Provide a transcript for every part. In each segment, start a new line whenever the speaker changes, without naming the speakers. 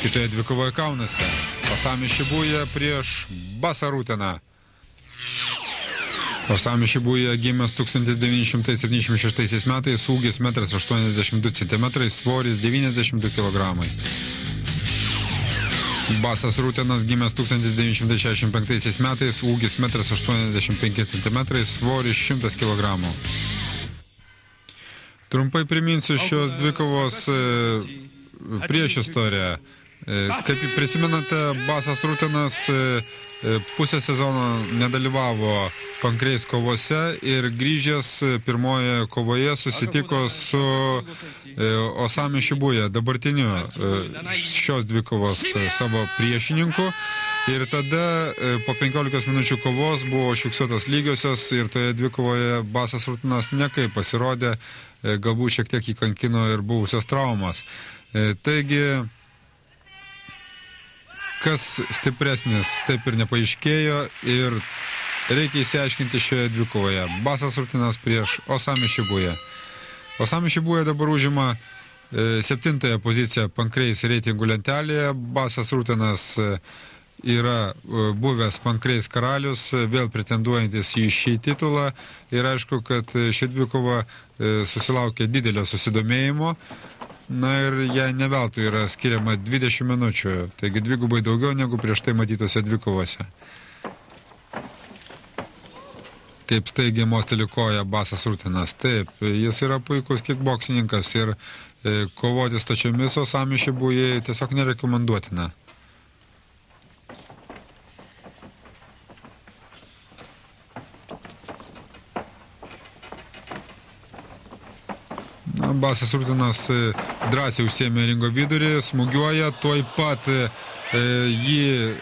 Kitoje dvikovoje Kaunase Osami Shibuya prieš Basą Rūteną. Osami Shibuya gimęs 1976 metais, ūgis 1,82 cm, svoris 92 kg. Basas Rūtenas gimęs 1965 metais, ūgis 1,85 cm, svoris 100 kg. Trumpai priminsiu šios dvikovos prieš istoriją. Kaip prisimenate, Basas Rūtenas pusę sezono nedalyvavo Pankreis kovose ir grįžęs pirmoje kovoje susitiko su Osami Shibuya, dabartiniu šios dvikovos savo priešininku. Ir tada po 15 minučių kovos buvo užfiksuotos lygiosios ir toje dvikovoje Basas Rūtenas nekaip pasirodė, galbūt šiek tiek įkankino ir buvusias traumas. Taigi, kas stipresnis, taip ir nepaaiškėjo ir reikia įsiaiškinti šioje dvikovoje. Basas Rūtenas prieš Osami Shibuya. Osami Shibuya dabar užima 7 poziciją Pankreis reitingų lentelėje. Basas Rūtenas yra buvęs Pankreis karalius, vėl pretenduojantis į šį titulą. Ir aišku, kad ši dvikova susilaukė didelio susidomėjimo. Na ir jai neveltui yra skiriama 20 minučių, taigi dvigubai daugiau negu prieš tai matytose dvikovose. Kaip staigiai mosteli koja Basas Rūtenas. Taip, jis yra puikus kickboksininkas ir kovoti stačiomis Osami Shibuyai tiesiog nerekomenduotina. Basas Rūtenas drąsiai užsiėmė ringo vidurį, smūgiuoja, tuoj pat jį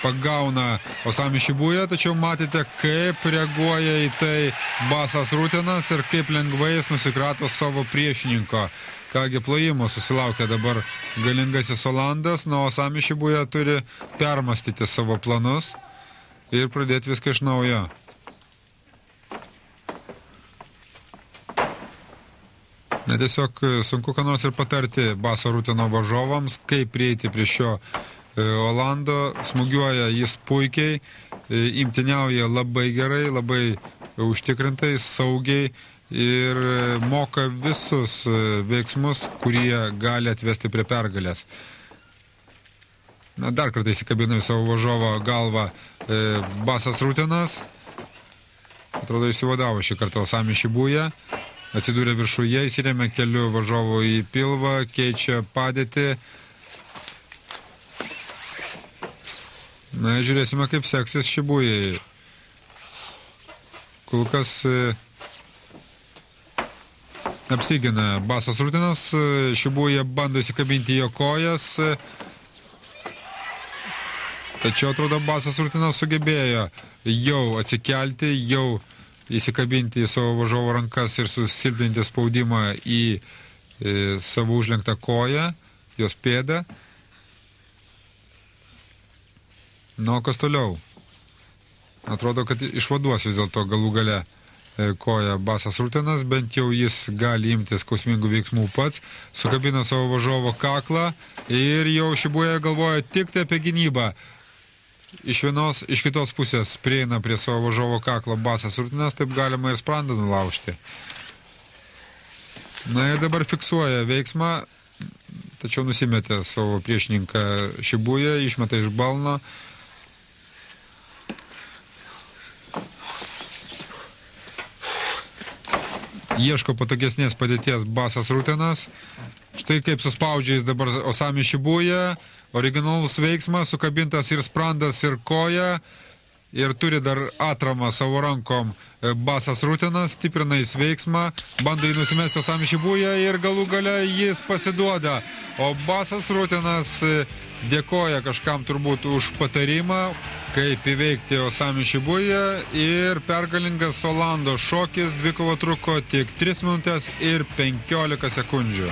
pagauna Osami Shibuya, tačiau matėte, kaip reaguoja į tai Basas Rūtenas ir kaip lengvai jis nusikrato savo priešininko. Kągi plojimo susilaukia dabar galingasis Olandas, na Osami Shibuya turi permastyti savo planus ir pradėti viską iš naujo. Na, tiesiog sunku ką nors ir patarti Baso Rūteno varžovams, kaip prieiti prie šio Olando. Smūgiuoja jis puikiai, imtyniauja labai gerai, labai užtikrintai, saugiai ir moka visus veiksmus, kurie gali atvesti prie pergalės. Na, dar kartą įsikabina į savo varžovo galvą Basas Rūtenas. Atrodo, išsivadavo šį kartą Osami Shibuya. Atsidūrė viršuje, įsirėmė keliu varžovo į pilvą, keičia padėtį. Na, žiūrėsime, kaip seksis Shibuyai. Kol kas apsigina Basas Rūtenas, Shibuya bando įsikabinti jo kojas. Tačiau, atrodo, Basas Rūtenas sugebėjo jau atsikelti, jau įsikabinti į savo varžovo rankas ir susilpninti spaudimą į savo užlenktą koją, jos pėdą. Na, o kas toliau? Atrodo, kad išvaduos vis dėlto galų gale koją Basas Rūtenas, bent jau jis gali imtis skausmingų veiksmų pats, sukabina savo varžovo kaklą ir jau Shibuya galvoja tik tai apie gynybą. Iš kitos pusės prieina prie savo varžovo kaklo Basas Rūtenas, taip galima ir sprandą nulaužti. Na ir dabar fiksuoja veiksmą, tačiau nusimetė savo priešininką Shibuya, išmeta iš balno. Ieško patogesnės padėties Basas Rūtenas. Štai kaip suspaudžia jis dabar Osami Shibuya. Originalus veiksmas, sukabintas ir sprandas, ir koja. Ir turi dar atramą savo rankom Basas Rūtenas, stiprina jis veiksmą, bando jį nusimesti Osami Shibuya ir galų gale jis pasiduoda. O Basas Rūtenas dėkoja kažkam turbūt už patarimą, kaip įveikti Osami Shibuya, ir pergalingas Olando šokis. Dvikova truko tik 3 minutės ir 15 sekundžių.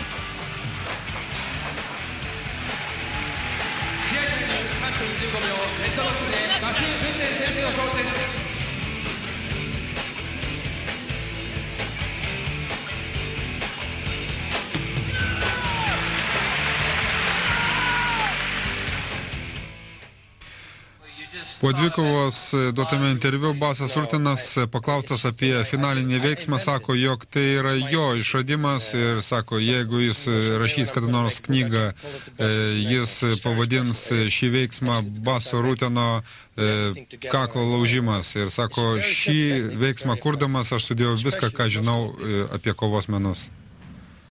Po dvikovos duotame interviu Basas Rutinas paklaustas apie finalinį veiksmą, sako, jog tai yra jo išradimas ir sako, jeigu jis rašys kada nors knygą, jis pavadins šį veiksmą Baso Rutino kaklo laužimas ir sako, šį veiksmą kurdamas aš sudėjau viską, ką žinau apie kovos menus.